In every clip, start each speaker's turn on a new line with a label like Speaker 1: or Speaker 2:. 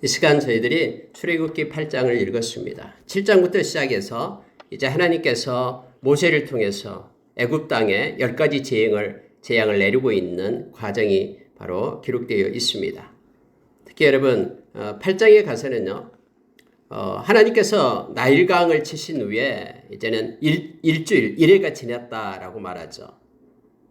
Speaker 1: 이 시간 저희들이 출애굽기 8장을 읽었습니다. 7장부터 시작해서 이제 하나님께서 모세를 통해서 애굽 땅에 10가지 재앙을 내리고 있는 과정이 바로 기록되어 있습니다. 특히 여러분 8장에 가서는요. 하나님께서 나일강을 치신 후에 이제는 일주일, 일해가 지났다라고 말하죠.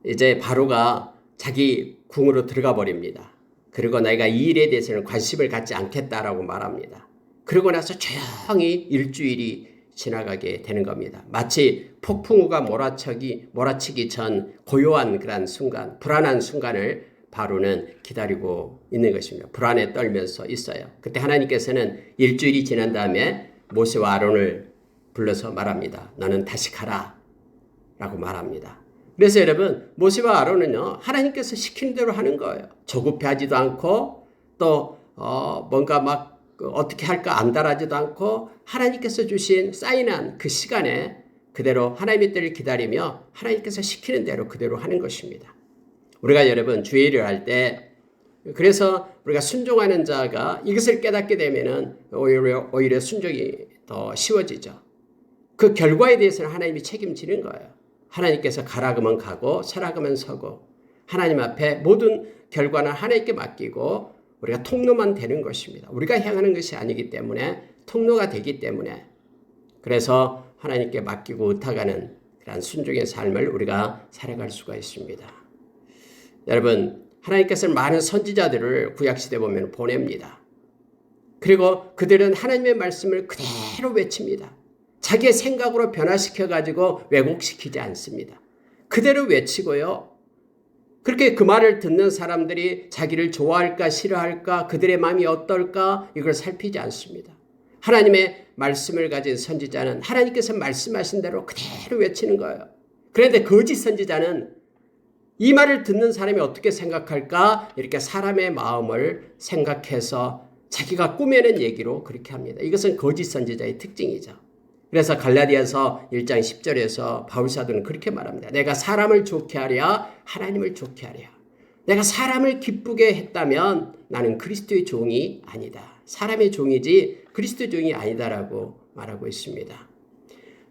Speaker 1: 이제 바로가 자기 궁으로 들어가 버립니다. 그리고 내가 이 일에 대해서는 관심을 갖지 않겠다라고 말합니다. 그러고 나서 조용히 일주일이 지나가게 되는 겁니다. 마치 폭풍우가 몰아치기 전 고요한 그런 순간, 불안한 순간을 바로는 기다리고 있는 것입니다. 불안에 떨면서 있어요. 그때 하나님께서는 일주일이 지난 다음에 모세와 아론을 불러서 말합니다. 너는 다시 가라 라고 말합니다. 그래서 여러분 모세와 아론은요 하나님께서 시키는 대로 하는 거예요. 조급해하지도 않고 또 뭔가 막 어떻게 할까 안달하지도 않고 하나님께서 주신 사인한 그 시간에 그대로 하나님의 때를 기다리며 하나님께서 시키는 대로 그대로 하는 것입니다. 우리가 여러분 주의를 할 때 그래서 우리가 순종하는 자가 이것을 깨닫게 되면은 오히려 순종이 더 쉬워지죠. 그 결과에 대해서는 하나님이 책임지는 거예요. 하나님께서 가라 그러면 가고 서라 그러면 서고 하나님 앞에 모든 결과는 하나님께 맡기고 우리가 통로만 되는 것입니다. 우리가 향하는 것이 아니기 때문에 통로가 되기 때문에 그래서 하나님께 맡기고 의탁하는 그런 순종의 삶을 우리가 살아갈 수가 있습니다. 여러분 하나님께서 많은 선지자들을 구약시대 보면 보냅니다. 그리고 그들은 하나님의 말씀을 그대로 외칩니다. 자기의 생각으로 변화시켜가지고 왜곡시키지 않습니다. 그대로 외치고요. 그렇게 그 말을 듣는 사람들이 자기를 좋아할까 싫어할까 그들의 마음이 어떨까 이걸 살피지 않습니다. 하나님의 말씀을 가진 선지자는 하나님께서 말씀하신 대로 그대로 외치는 거예요. 그런데 거짓 선지자는 이 말을 듣는 사람이 어떻게 생각할까 이렇게 사람의 마음을 생각해서 자기가 꾸며낸 얘기로 그렇게 합니다. 이것은 거짓 선지자의 특징이죠. 그래서 갈라디아서 1장 10절에서 바울사도는 그렇게 말합니다. 내가 사람을 좋게 하랴 하나님을 좋게 하랴. 내가 사람을 기쁘게 했다면 나는 그리스도의 종이 아니다. 사람의 종이지 그리스도의 종이 아니다라고 말하고 있습니다.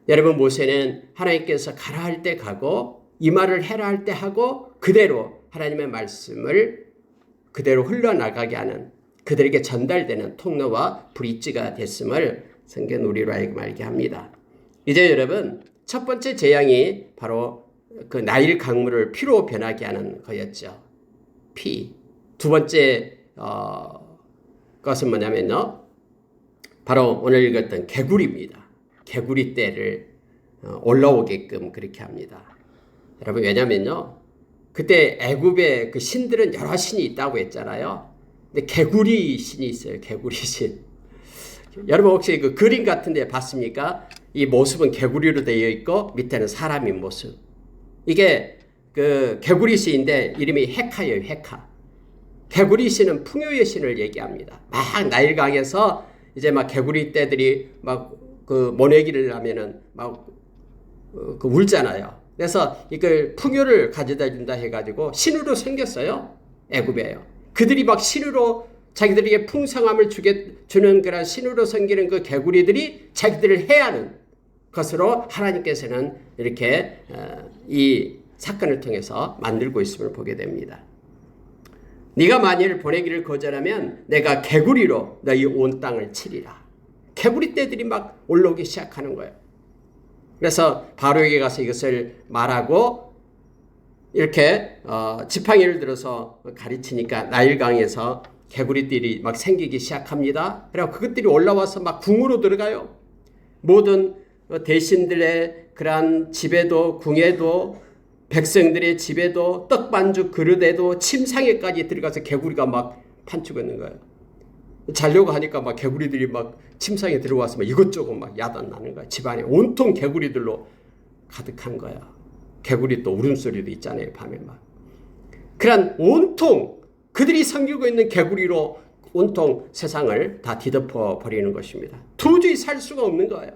Speaker 1: 여러분 모세는 하나님께서 가라 할 때 가고 이 말을 해라 할 때 하고 그대로 하나님의 말씀을 그대로 흘러나가게 하는 그들에게 전달되는 통로와 브릿지가 됐음을 성경 우리로 알게 합니다. 이제 여러분 첫 번째 재앙이 바로 그 나일 강물을 피로 변하게 하는 거였죠. 피. 두 번째 것은 뭐냐면요. 바로 오늘 읽었던 개구리입니다. 개구리 떼를 올라오게끔 그렇게 합니다. 여러분 왜냐면요. 그때 애굽에 그 신들은 여러 신이 있다고 했잖아요. 근데 개구리 신이 있어요. 개구리 신. 여러분 혹시 그 그림 같은 데 봤습니까? 이 모습은 개구리로 되어 있고 밑에는 사람의 모습. 이게 그 개구리 신인데 이름이 헤카예요. 헤카. 개구리 신은 풍요의 신을 얘기합니다. 막 나일강에서 이제 막 개구리 떼들이 막 그 모내기를 하면은 막 그 울잖아요. 그래서 이걸 풍요를 가져다 준다 해가지고 신으로 생겼어요. 애굽에요. 그들이 막 신으로 자기들에게 풍성함을 주는 그런 신으로 섬기는 그 개구리들이 자기들을 해하는 것으로 하나님께서는 이렇게 이 사건을 통해서 만들고 있음을 보게 됩니다. 네가 만일 보내기를 거절하면 내가 개구리로 너희 온 땅을 치리라. 개구리 떼들이 막 올라오기 시작하는 거예요. 그래서 바로에게 가서 이것을 말하고 이렇게 지팡이를 들어서 가르치니까 나일강에서 개구리들이 막 생기기 시작합니다. 그리고 그것들이 올라와서 막 궁으로 들어가요. 모든 대신들의 그러한 집에도 궁에도 백성들의 집에도 떡반죽 그릇에도 침상에까지 들어가서 개구리가 막 판치고 있는 거예요. 자려고 하니까 막 개구리들이 막 침상에 들어와서 막 이것저것 막 야단나는 거야. 집안에 온통 개구리들로 가득한 거야. 개구리 또 울음소리도 있잖아요. 밤에 막. 그런 온통 그들이 섬기고 있는 개구리로 온통 세상을 다 뒤덮어 버리는 것입니다. 도저히 살 수가 없는 거예요.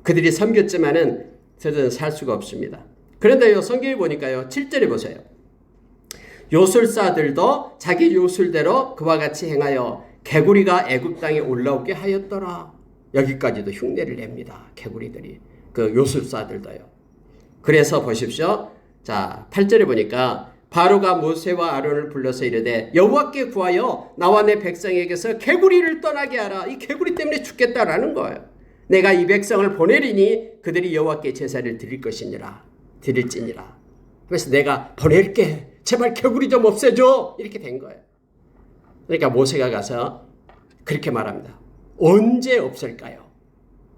Speaker 1: 그들이 섬겼지만은 저들은 살 수가 없습니다. 그런데 성경에 보니까요. 7절에 보세요. 요술사들도 자기 요술대로 그와 같이 행하여 개구리가 애굽 땅에 올라오게 하였더라. 여기까지도 흉내를 냅니다. 개구리들이. 그 요술사들도요. 그래서 보십시오. 자, 8절에 보니까 바로가 모세와 아론을 불러서 이르되 여호와께 구하여 나와 내 백성에게서 개구리를 떠나게 하라. 이 개구리 때문에 죽겠다라는 거예요. 내가 이 백성을 보내리니 그들이 여호와께 제사를 드릴 것이니라. 드릴지니라. 그래서 내가 보낼게. 제발 개구리 좀 없애줘. 이렇게 된 거예요. 그러니까 모세가 가서 그렇게 말합니다. 언제 없을까요?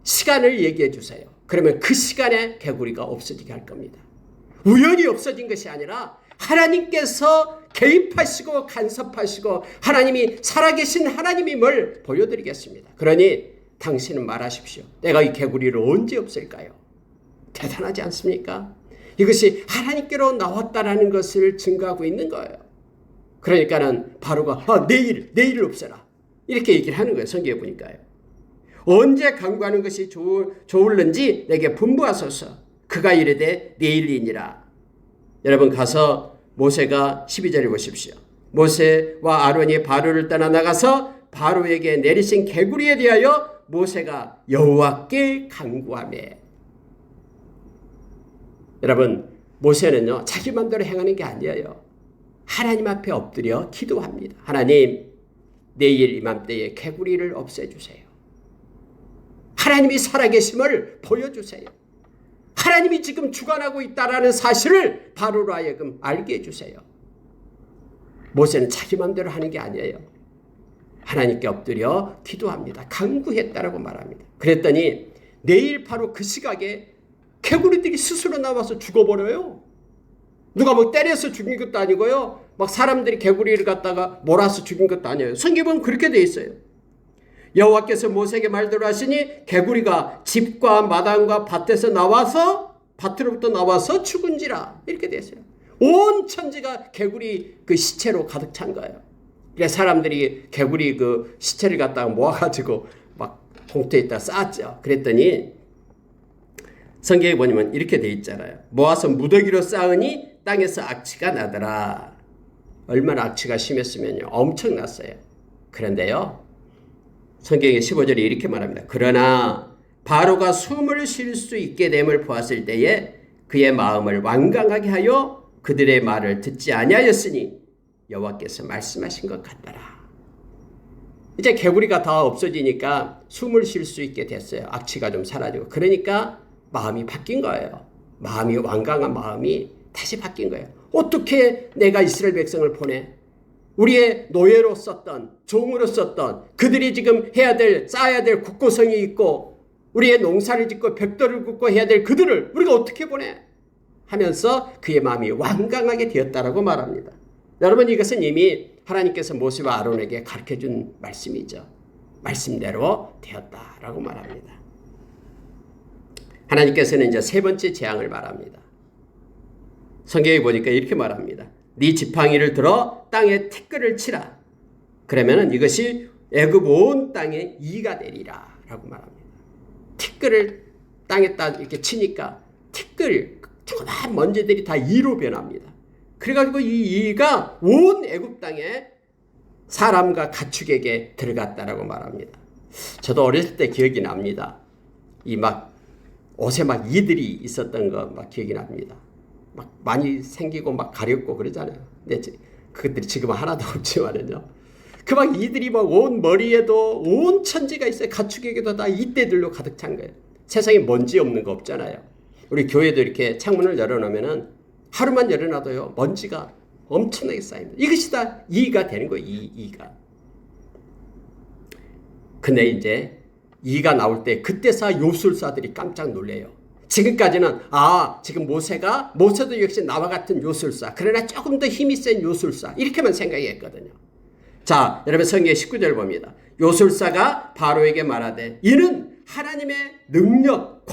Speaker 1: 시간을 얘기해 주세요. 그러면 그 시간에 개구리가 없어지게 할 겁니다. 우연히 없어진 것이 아니라 하나님께서 개입하시고 간섭하시고 하나님이 살아계신 하나님임을 보여드리겠습니다. 그러니 당신은 말하십시오. 내가 이 개구리를 언제 없앨까요? 대단하지 않습니까? 이것이 하나님께로 나왔다라는 것을 증거하고 있는 거예요. 그러니까는 바로가 내일 없애라. 이렇게 얘기를 하는 거예요. 성경에 보니까요. 언제 강구하는 것이 좋을는지 내게 분부하소서. 그가 이르되 내일이니라. 여러분 가서 모세가 12절에 보십시오. 모세와 아론이 바로를 떠나 나가서 바로에게 내리신 개구리에 대하여 모세가 여호와께 간구하며. 여러분 모세는요 자기 마음대로 행하는 게 아니에요. 하나님 앞에 엎드려 기도합니다. 하나님 내일 이맘때에 개구리를 없애주세요. 하나님이 살아계심을 보여주세요. 하나님이 지금 주관하고 있다라는 사실을 바로로 하여금 알게 해주세요. 모세는 자기 마음대로 하는 게 아니에요. 하나님께 엎드려 기도합니다. 간구했다라고 말합니다. 그랬더니 내일 바로 그 시각에 개구리들이 스스로 나와서 죽어버려요. 누가 뭐 때려서 죽인 것도 아니고요. 막 사람들이 개구리를 갖다가 몰아서 죽인 것도 아니에요. 성경에 보면 그렇게 돼 있어요. 여호와께서 모세에게 말대로 하시니 개구리가 집과 마당과 밭에서 나와서 밭으로부터 나와서 죽은지라. 이렇게 돼 있어요. 온 천지가 개구리 그 시체로 가득 찬 거예요. 그래서 사람들이 개구리 그 시체를 갖다가 모아가지고 막 봉투에다 쌓았죠. 그랬더니 성경에 보면 이렇게 돼 있잖아요. 모아서 무더기로 쌓으니 땅에서 악취가 나더라. 얼마나 악취가 심했으면요. 엄청났어요. 그런데요. 성경의 15절에 이렇게 말합니다. 그러나 바로가 숨을 쉴 수 있게 됨을 보았을 때에 그의 마음을 완강하게 하여 그들의 말을 듣지 아니하였으니 여호와께서 말씀하신 것 같더라. 이제 개구리가 다 없어지니까 숨을 쉴 수 있게 됐어요. 악취가 좀 사라지고. 그러니까 마음이 바뀐 거예요. 마음이 완강한 마음이 다시 바뀐 거예요. 어떻게 내가 이스라엘 백성을 보내? 우리의 노예로 썼던 종으로 썼던 그들이 지금 해야 될 쌓아야 될 국고성이 있고 우리의 농사를 짓고 벽돌을 굽고 해야 될 그들을 우리가 어떻게 보내? 하면서 그의 마음이 완강하게 되었다라고 말합니다. 여러분 이것은 이미 하나님께서 모세와 아론에게 가르쳐준 말씀이죠. 말씀대로 되었다라고 말합니다. 하나님께서는 이제 세 번째 재앙을 말합니다. 성경에 보니까 이렇게 말합니다. 네 지팡이를 들어 땅에 티끌을 치라. 그러면은 이것이 애굽 온 땅에 이가 되리라 라고 말합니다. 티끌을 땅에다 이렇게 치니까 티끌 조그만 먼지들이 다 이로 변합니다. 그래가지고 이 이가 온 애굽 땅에 사람과 가축에게 들어갔다라고 말합니다. 저도 어렸을 때 기억이 납니다. 이 막 옷에 막 이들이 있었던 거 막 기억이 납니다. 막 많이 생기고 막 가렵고 그러잖아요. 근데 그것들이 지금은 하나도 없지만은요. 그 막 이들이 막 온 머리에도 온 천지가 있어요. 가축에게도 다 이때들로 가득 찬 거예요. 세상에 먼지 없는 거 없잖아요. 우리 교회도 이렇게 창문을 열어놓으면은 하루만 열어놔도요. 먼지가 엄청나게 쌓입니다. 이것이 다 이가 되는 거예요. 이가. 근데 이제 이가 나올 때 그때서 요술사들이 깜짝 놀래요. 지금까지는 지금 모세도 역시 나와 같은 요술사 그러나 조금 더 힘이 센 요술사 이렇게만 생각했거든요. 자 여러분 성경의 19절 봅니다. 요술사가 바로에게 말하되 이는 하나님의 능력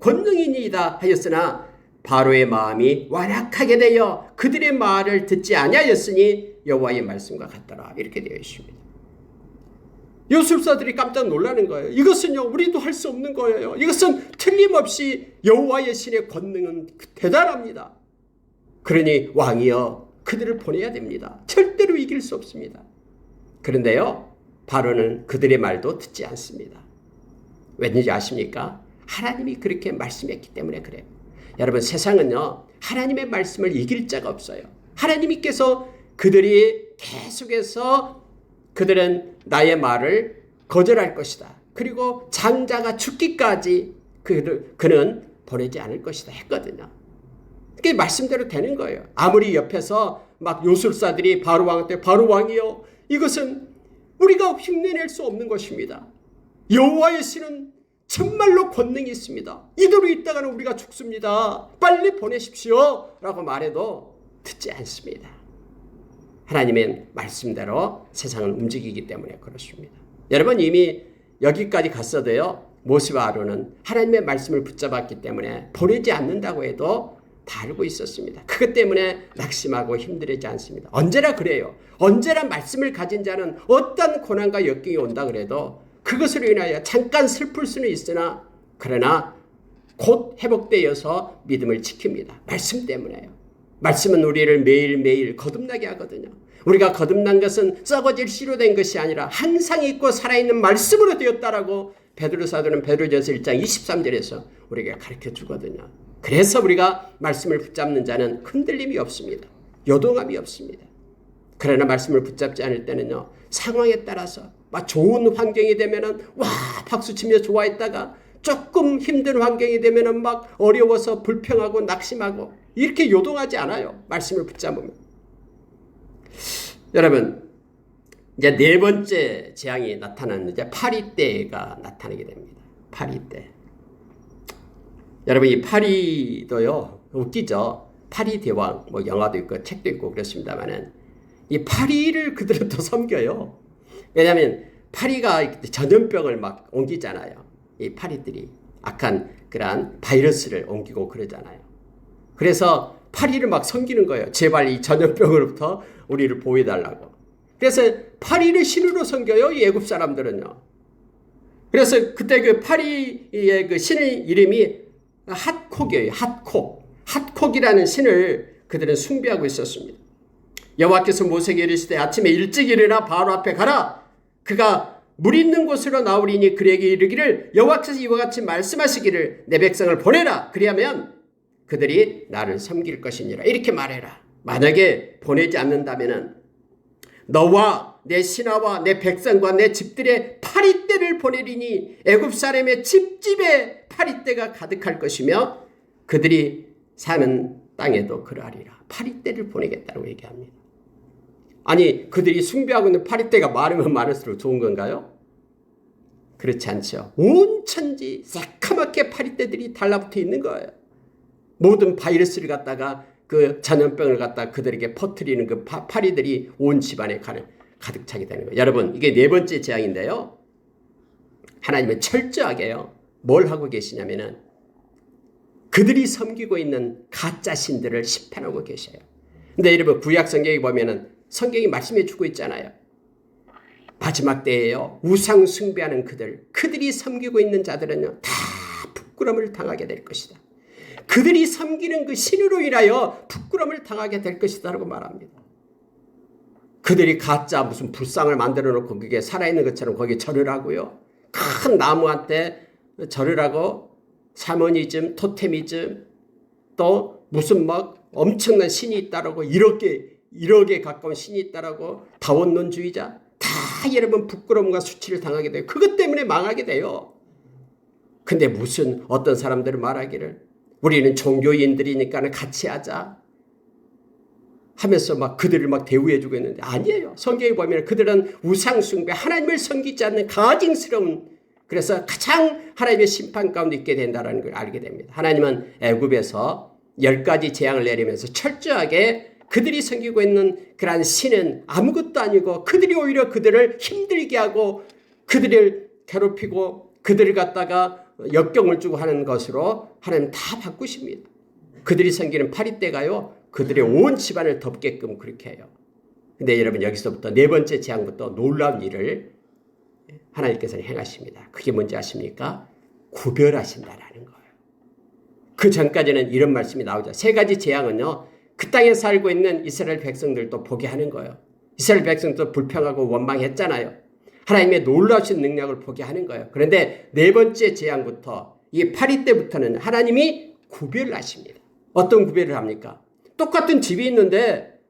Speaker 1: 권능이니이다 하였으나 바로의 마음이 완악하게 되어 그들의 말을 듣지 아니하였으니 여호와의 말씀과 같더라. 이렇게 되어 있습니다. 요술사들이 깜짝 놀라는 거예요. 이것은요 우리도 할 수 없는 거예요. 이것은 틀림없이 여호와의 신의 권능은 대단합니다. 그러니 왕이여 그들을 보내야 됩니다. 절대로 이길 수 없습니다. 그런데요 바로는 그들의 말도 듣지 않습니다. 왠지 아십니까? 하나님이 그렇게 말씀했기 때문에 그래요. 여러분, 세상은요, 하나님의 말씀을 이길 자가 없어요. 하나님께서 그들이 계속해서 그들은 나의 말을 거절할 것이다. 그리고 장자가 죽기까지 그는 보내지 않을 것이다 했거든요. 그게 말씀대로 되는 거예요. 아무리 옆에서 막 요술사들이 바로 왕한테 바로 왕이요, 이것은 우리가 흉내낼 수 없는 것입니다. 여호와의 신은 정말로 권능이 있습니다. 이대로 있다가는 우리가 죽습니다. 빨리 보내십시오 라고 말해도 듣지 않습니다. 하나님의 말씀대로 세상은 움직이기 때문에 그렇습니다. 여러분, 이미 여기까지 갔어도요, 모세와 아론은 하나님의 말씀을 붙잡았기 때문에 보내지 않는다고 해도 다 알고 있었습니다. 그것 때문에 낙심하고 힘들지 않습니다. 언제나 그래요. 언제나 말씀을 가진 자는 어떤 고난과 역경이 온다 그래도 그것으로 인하여 잠깐 슬플 수는 있으나 그러나 곧 회복되어서 믿음을 지킵니다. 말씀 때문에요. 말씀은 우리를 매일매일 거듭나게 하거든요. 우리가 거듭난 것은 썩어질 씨로 된 것이 아니라 항상 있고 살아있는 말씀으로 되었다라고 베드로 사도는 베드로전서 1장 23절에서 우리에게 가르쳐 주거든요. 그래서 우리가 말씀을 붙잡는 자는 흔들림이 없습니다. 요동함이 없습니다. 그러나 말씀을 붙잡지 않을 때는요, 상황에 따라서 막 좋은 환경이 되면은 와 박수치며 좋아했다가 조금 힘든 환경이 되면은 막 어려워서 불평하고 낙심하고 이렇게 요동하지 않아요. 말씀을 붙잡으면. 여러분, 이제 네 번째 재앙이 나타나는 이제 파리 때가 나타나게 됩니다. 파리 때. 여러분, 이 파리도요, 웃기죠. 파리 대왕, 뭐 영화도 있고 책도 있고 그렇습니다만은 이 파리를 그들은 또 섬겨요. 왜냐하면 파리가 전염병을 막 옮기잖아요. 이 파리들이 악한 그러한 바이러스를 옮기고 그러잖아요. 그래서 파리를 막 섬기는 거예요. 제발 이 전염병으로부터 우리를 보호해달라고. 그래서 파리를 신으로 섬겨요, 이 애굽 사람들은요. 그래서 그때 그 파리의 그 신의 이름이 핫콕이에요. 핫콕이라는 신을 그들은 숭배하고 있었습니다. 여호와께서 모세에게 이르시되 아침에 일찍 일어나 바로 앞에 가라. 그가 물 있는 곳으로 나오리니 그에게 이르기를 여호와께서 이와 같이 말씀하시기를 내 백성을 보내라. 그리하면 그들이 나를 섬길 것이니라. 이렇게 말해라. 만약에 보내지 않는다면은 너와 내 신하와 내 백성과 내 집들의 파리떼를 보내리니 애굽 사람의 집집에 파리떼가 가득할 것이며 그들이 사는 땅에도 그러하리라. 파리떼를 보내겠다고 얘기합니다. 아니, 그들이 숭배하고 있는 파리떼가 많으면 많을수록 좋은 건가요? 그렇지 않죠. 온 천지 새카맣게 파리떼들이 달라붙어 있는 거예요. 모든 바이러스를 갖다가 그 전염병을 갖다 그들에게 퍼뜨리는 그 파리들이 온 집안에 가득 차게 되는 거예요. 여러분, 이게 네 번째 재앙인데요. 하나님은 철저하게요, 뭘 하고 계시냐면은 그들이 섬기고 있는 가짜 신들을 심판하고 계셔요. 근데 여러분, 구약 성경에 보면은 성경이 말씀해 주고 있잖아요. 마지막 때에요, 우상 숭배하는 그들이 섬기고 있는 자들은요, 다 부끄러움을 당하게 될 것이다. 그들이 섬기는 그 신으로 인하여 부끄러움을 당하게 될 것이다라고 말합니다. 그들이 가짜 무슨 불상을 만들어 놓고 그게 살아있는 것처럼 거기에 절을 하고요. 큰 나무한테 절을 하고 샤머니즘, 토테미즘, 또 무슨 막 엄청난 신이 있다라고 1억에 가까운 신이 있다라고 다원론주의자, 다 여러분 부끄러움과 수치를 당하게 돼요. 그것 때문에 망하게 돼요. 근데 무슨 어떤 사람들은 말하기를 우리는 종교인들이니까 같이 하자 하면서 막 그들을 막 대우해주고 있는데 아니에요. 성경에 보면 그들은 우상숭배, 하나님을 섬기지 않는 가증스러운, 그래서 가장 하나님의 심판 가운데 있게 된다는 걸 알게 됩니다. 하나님은 애굽에서 10가지 재앙을 내리면서 철저하게 그들이 섬기고 있는 그러한 신은 아무것도 아니고 그들이 오히려 그들을 힘들게 하고 그들을 괴롭히고 그들을 갖다가 역경을 주고 하는 것으로 하나님 다 바꾸십니다. 그들이 섬기는 파리떼가요, 그들의 온 집안을 덮게끔 그렇게 해요. 근데 여러분, 여기서부터 네 번째 재앙부터 놀라운 일을 하나님께서는 행하십니다. 그게 뭔지 아십니까? 구별하신다라는 거예요. 그 전까지는 이런 말씀이 나오죠. 세 가지 재앙은요, 그 땅에 살고 있는 이스라엘 백성들도 보게 하는 거예요. 이스라엘 백성도 불평하고 원망했잖아요. 하나님의 놀라우신 능력을 보게 하는 거예요. 그런데 네 번째 재앙부터 이 파리 때부터는 하나님이 구별을 하십니다. 어떤 구별을 합니까? 똑같은 집이 있는데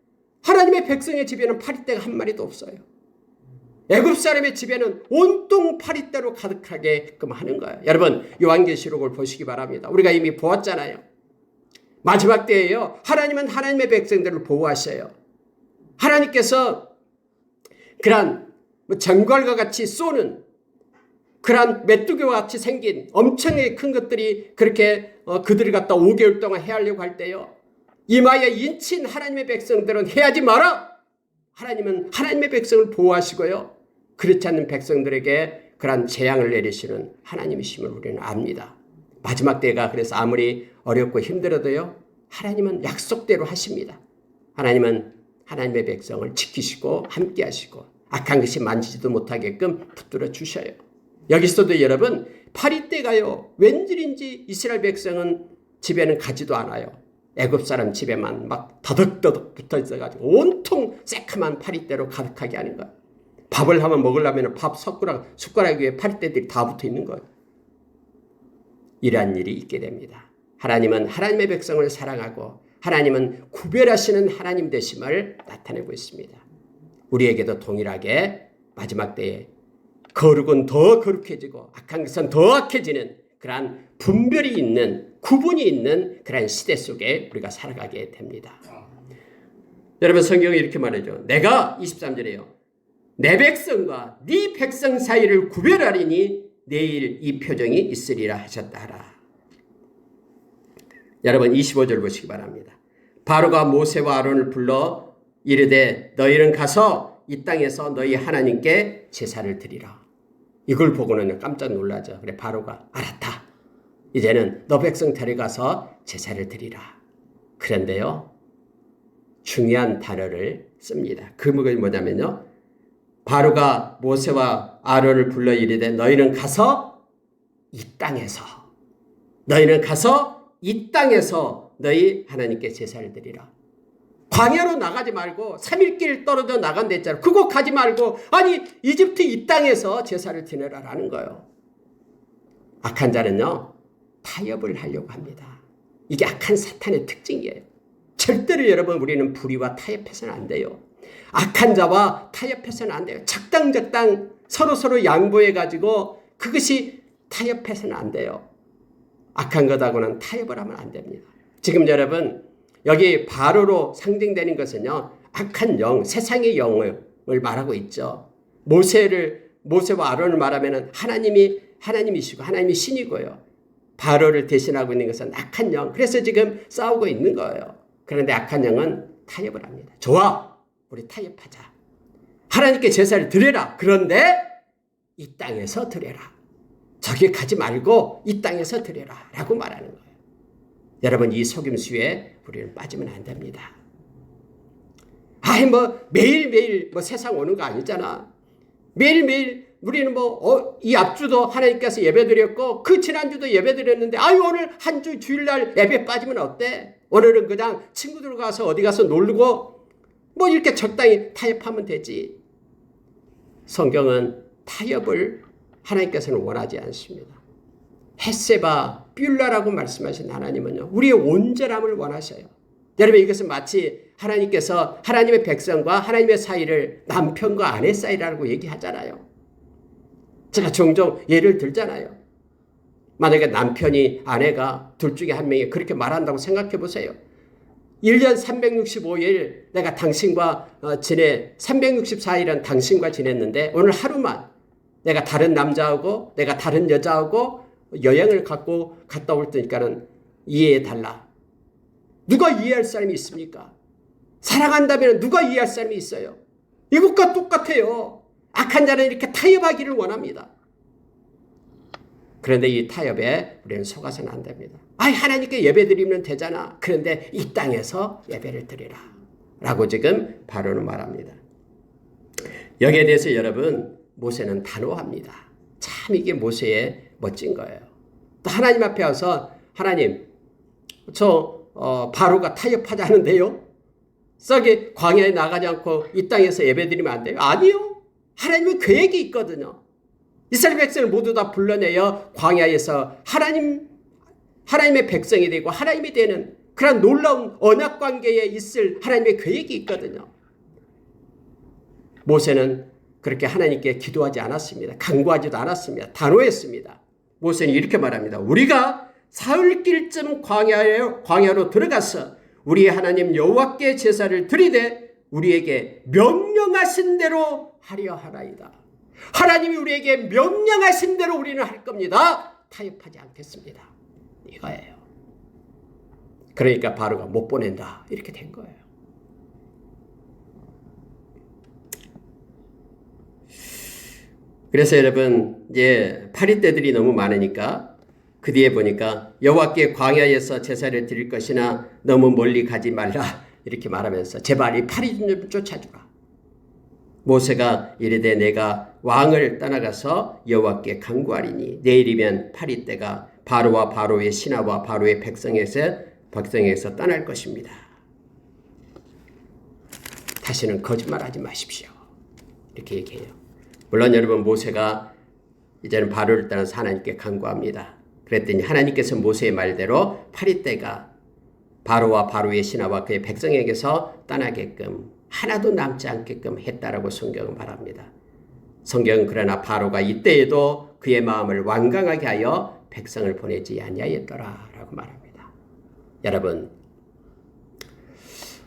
Speaker 1: 하나님의 백성의 집에는 파리떼가 한 마리도 없어요. 애굽 사람의 집에는 온통 파리떼로 가득하게끔 하는 거예요. 여러분 요한계시록을 보시기 바랍니다. 우리가 이미 보았잖아요. 마지막 때에요. 하나님은 하나님의 백성들을 보호하셔요. 하나님께서 그런 정갈과 같이 쏘는 그런 메뚜기와 같이 생긴 엄청나게 큰 것들이 그렇게 그들을 갖다 5개월 동안 해하려고 할 때요. 이마에 인친 하나님의 백성들은 해하지 마라. 하나님은 하나님의 백성을 보호하시고요. 그렇지 않는 백성들에게 그런 재앙을 내리시는 하나님이심을 우리는 압니다. 마지막 때가 그래서 아무리 어렵고 힘들어도요. 하나님은 약속대로 하십니다. 하나님은 하나님의 백성을 지키시고 함께 하시고 악한 것이 만지지도 못하게끔 붙들어 주셔요. 여기서도 여러분 파리떼가요. 웬일인지 이스라엘 백성은 집에는 가지도 않아요. 애굽 사람 집에만 막 더덕더덕 붙어 있어가지고 온통 새카만 파리떼로 가득하게 하는 거예요. 밥을 한번 먹으려면 밥 숟가락 위에 파리떼들이 다 붙어 있는 거예요. 이러한 일이 있게 됩니다. 하나님은 하나님의 백성을 사랑하고 하나님은 구별하시는 하나님 되심을 나타내고 있습니다. 우리에게도 동일하게 마지막 때에 거룩은 더 거룩해지고 악한 것은 더 악해지는 그러한 분별이 있는 구분이 있는 그러한 시대 속에 우리가 살아가게 됩니다. 여러분 성경이 이렇게 말하죠. 내가 23절에요. 내 백성과 네 백성 사이를 구별하리니 내일 이 표정이 있으리라 하셨다 하라. 여러분 25절 보시기 바랍니다. 바로가 모세와 아론을 불러 이르되 너희는 가서 이 땅에서 너희 하나님께 제사를 드리라. 이걸 보고는 깜짝 놀라죠. 그래 바로가 알았다. 이제는 너 백성 데려가서 제사를 드리라. 그런데요. 중요한 단어를 씁니다. 그 뭐냐면요. 바로가 모세와 아론을 불러 이르되 너희는 가서 이 땅에서 너희 하나님께 제사를 드리라. 광야로 나가지 말고 3일길 떨어져 나간다 했잖아요. 그곳 가지 말고 아니 이집트 이 땅에서 제사를 지내라라는 거예요. 악한 자는요. 타협을 하려고 합니다. 이게 악한 사탄의 특징이에요. 절대로 여러분 우리는 불의와 타협해서는 안 돼요. 악한 자와 타협해서는 안 돼요. 적당 서로 양보해가지고 그것이 타협해서는 안 돼요. 악한 것하고는 타협을 하면 안 됩니다. 지금 여러분 여기 바로로 상징되는 것은요. 악한 영, 세상의 영을 말하고 있죠. 모세와 아론을 말하면 하나님이시고 하나님이 신이고요. 바로를 대신하고 있는 것은 악한 영. 그래서 지금 싸우고 있는 거예요. 그런데 악한 영은 타협을 합니다. 좋아. 우리 타협하자. 하나님께 제사를 드려라. 그런데 이 땅에서 드려라. 저기 가지 말고 이 땅에서 드려라. 라고 말하는 거예요. 여러분 이 속임수에 우리는 빠지면 안 됩니다. 매일매일 세상 오는 거 아니잖아. 매일매일 우리는 이 앞주도 하나님께서 예배드렸고 그 지난주도 예배드렸는데 오늘 한 주 주일날 예배 빠지면 어때? 오늘은 그냥 친구들 가서 어디 가서 놀고 이렇게 적당히 타협하면 되지. 성경은 타협을 하나님께서는 원하지 않습니다. 헷세바 뷸라라고 말씀하신 하나님은요. 우리의 온전함을 원하셔요. 여러분 이것은 마치 하나님께서 하나님의 백성과 하나님의 사이를 남편과 아내 사이라고 얘기하잖아요. 제가 종종 예를 들잖아요. 만약에 남편이 아내가 둘 중에 한 명이 그렇게 말한다고 생각해 보세요. 1년 365일 내가 당신과 364일은 당신과 지냈는데 오늘 하루만 내가 다른 남자하고 내가 다른 여자하고 여행을 갔다 올 테니까는 이해해 달라. 누가 이해할 사람이 있습니까? 사랑한다면 누가 이해할 사람이 있어요? 이것과 똑같아요. 악한 자는 이렇게 타협하기를 원합니다. 그런데 이 타협에 우리는 속아서는 안 됩니다. 하나님께 예배드리면 되잖아. 그런데 이 땅에서 예배를 드리라. 라고 지금 바로는 말합니다. 여기에 대해서 여러분 모세는 단호합니다. 참 이게 모세의 멋진 거예요. 또 하나님 앞에 와서 하나님 바로가 타협하자는데요. 썩이 광야에 나가지 않고 이 땅에서 예배드리면 안 돼요? 아니요. 하나님의 계획이 있거든요. 이스라엘 백성을 모두 다 불러내어 광야에서 하나님의 백성이 되고 하나님이 되는 그런 놀라운 언약 관계에 있을 하나님의 계획이 있거든요. 모세는 그렇게 하나님께 기도하지 않았습니다. 간구하지도 않았습니다. 단호했습니다. 모세는 이렇게 말합니다. 우리가 사흘길쯤 광야로 들어가서 우리의 하나님 여호와께 제사를 드리되 우리에게 명령하신 대로 하려 하나이다. 하나님이 우리에게 명령하신 대로 우리는 할 겁니다. 타협하지 않겠습니다. 이거예요. 그러니까 바로가 못 보낸다. 이렇게 된 거예요. 그래서 여러분 이제 파리떼들이 너무 많으니까 그 뒤에 보니까 여호와께 광야에서 제사를 드릴 것이나 너무 멀리 가지 말라 이렇게 말하면서 제발 이 파리 좀 쫓아주라. 모세가 이르되 내가 왕을 떠나가서 여호와께 간구하리니 내일이면 파리떼가 바로와 바로의 신하와 바로의 백성에서 떠날 것입니다. 다시는 거짓말하지 마십시오. 이렇게 얘기해요. 물론 여러분 모세가 이제는 바로를 떠나서 하나님께 간구합니다. 그랬더니 하나님께서 모세의 말대로 파리떼가 바로와 바로의 신하와 그의 백성에게서 떠나게끔 하나도 남지 않게끔 했다라고 성경은 말합니다. 성경은 그러나 바로가 이때에도 그의 마음을 완강하게 하여 백성을 보내지 아니하였더라라고 말합니다. 여러분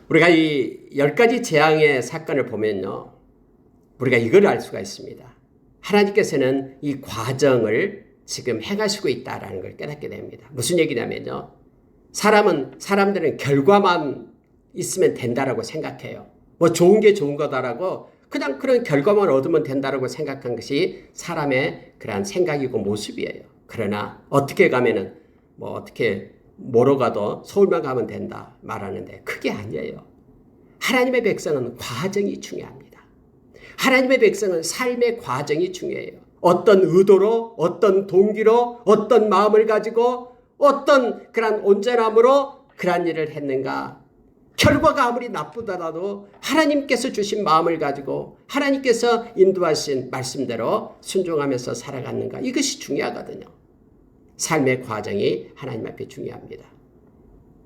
Speaker 1: 우리가 이 10가지 재앙의 사건을 보면요. 우리가 이걸 알 수가 있습니다. 하나님께서는 이 과정을 지금 행하시고 있다는 걸 깨닫게 됩니다. 무슨 얘기냐면요. 사람들은 결과만 있으면 된다라고 생각해요. 뭐 좋은 게 좋은 거다라고 그냥 그런 결과만 얻으면 된다라고 생각한 것이 사람의 그러한 생각이고 모습이에요. 그러나 어떻게 가면은 뭐 어떻게 뭐로 가도 서울만 가면 된다 말하는데 그게 아니에요. 하나님의 백성은 과정이 중요합니다. 하나님의 백성은 삶의 과정이 중요해요. 어떤 의도로, 어떤 동기로, 어떤 마음을 가지고, 어떤 그런 온전함으로 그런 일을 했는가. 결과가 아무리 나쁘더라도 하나님께서 주신 마음을 가지고 하나님께서 인도하신 말씀대로 순종하면서 살아갔는가. 이것이 중요하거든요. 삶의 과정이 하나님 앞에 중요합니다.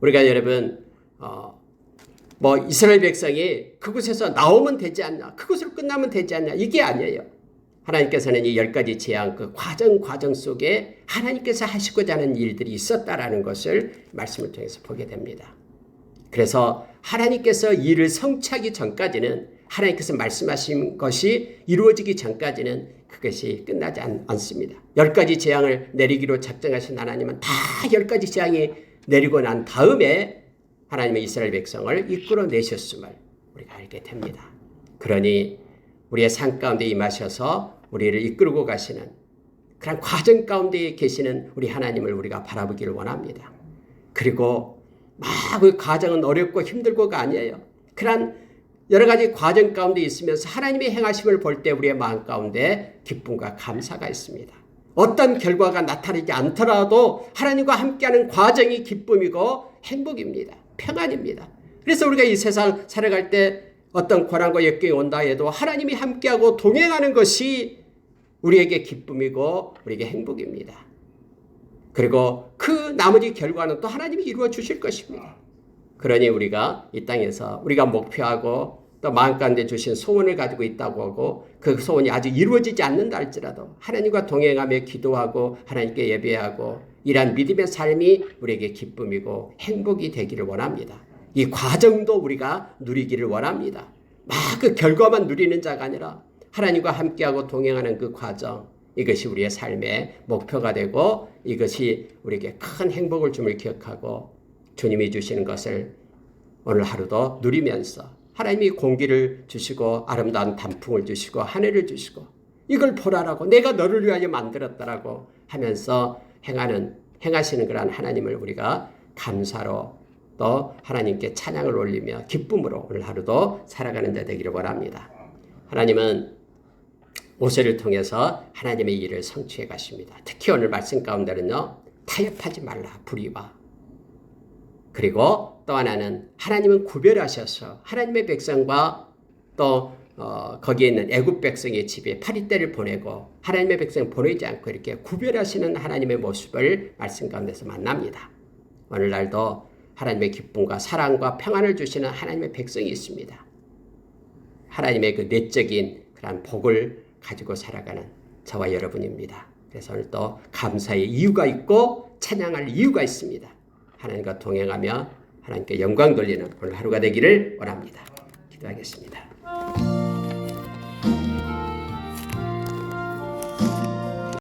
Speaker 1: 우리가 여러분 이스라엘 백성이 그곳에서 나오면 되지 않냐, 그곳으로 끝나면 되지 않냐, 이게 아니에요. 하나님께서는 이 10가지 재앙 그 과정 속에 하나님께서 하시고자 하는 일들이 있었다라는 것을 말씀을 통해서 보게 됩니다. 그래서 하나님께서 일을 성취하기 전까지는 하나님께서 말씀하신 것이 이루어지기 전까지는 그것이 끝나지 않습니다. 10가지 재앙을 내리기로 작정하신 하나님은 다 10가지 재앙이 내리고 난 다음에 하나님의 이스라엘 백성을 이끌어내셨음을 우리가 알게 됩니다. 그러니 우리의 삶 가운데 임하셔서 우리를 이끌고 가시는 그런 과정 가운데 계시는 우리 하나님을 우리가 바라보기를 원합니다. 그리고 막 그 과정은 어렵고 힘들고가 아니에요. 그런 여러 가지 과정 가운데 있으면서 하나님의 행하심을 볼 때 우리의 마음 가운데 기쁨과 감사가 있습니다. 어떤 결과가 나타나지 않더라도 하나님과 함께하는 과정이 기쁨이고 행복입니다. 평안입니다. 그래서 우리가 이 세상 살아갈 때 어떤 고난과 역경이 온다 해도 하나님이 함께하고 동행하는 것이 우리에게 기쁨이고 우리에게 행복입니다. 그리고 그 나머지 결과는 또 하나님이 이루어 주실 것입니다. 그러니 우리가 이 땅에서 우리가 목표하고 또 마음 가운데 주신 소원을 가지고 있다고 하고 그 소원이 아직 이루어지지 않는다 할지라도 하나님과 동행하며 기도하고 하나님께 예배하고 이러한 믿음의 삶이 우리에게 기쁨이고 행복이 되기를 원합니다. 이 과정도 우리가 누리기를 원합니다. 막 그 결과만 누리는 자가 아니라 하나님과 함께하고 동행하는 그 과정, 이것이 우리의 삶의 목표가 되고 이것이 우리에게 큰 행복을 줌을 기억하고 주님이 주시는 것을 오늘 하루도 누리면서 하나님이 공기를 주시고 아름다운 단풍을 주시고 하늘을 주시고 이걸 보라라고 내가 너를 위하여 만들었다라고 하면서 행하시는 그러한 하나님을 우리가 감사로 또 하나님께 찬양을 올리며 기쁨으로 오늘 하루도 살아가는 데 되기를 원합니다. 하나님은 모세를 통해서 하나님의 일을 성취해 가십니다. 특히 오늘 말씀 가운데는요. 타협하지 말라 불의와 그리고 또 하나는 하나님은 구별하셔서 하나님의 백성과 또 거기에 있는 애굽 백성의 집에 파리떼를 보내고 하나님의 백성을 보내지 않고 이렇게 구별하시는 하나님의 모습을 말씀 가운데서 만납니다. 오늘날도 하나님의 기쁨과 사랑과 평안을 주시는 하나님의 백성이 있습니다. 하나님의 그 내적인 그런 복을 가지고 살아가는 저와 여러분입니다. 그래서 오늘 또 감사의 이유가 있고 찬양할 이유가 있습니다. 하나님과 동행하며 하나님께 영광 돌리는 오늘 하루가 되기를 원합니다. 기도하겠습니다.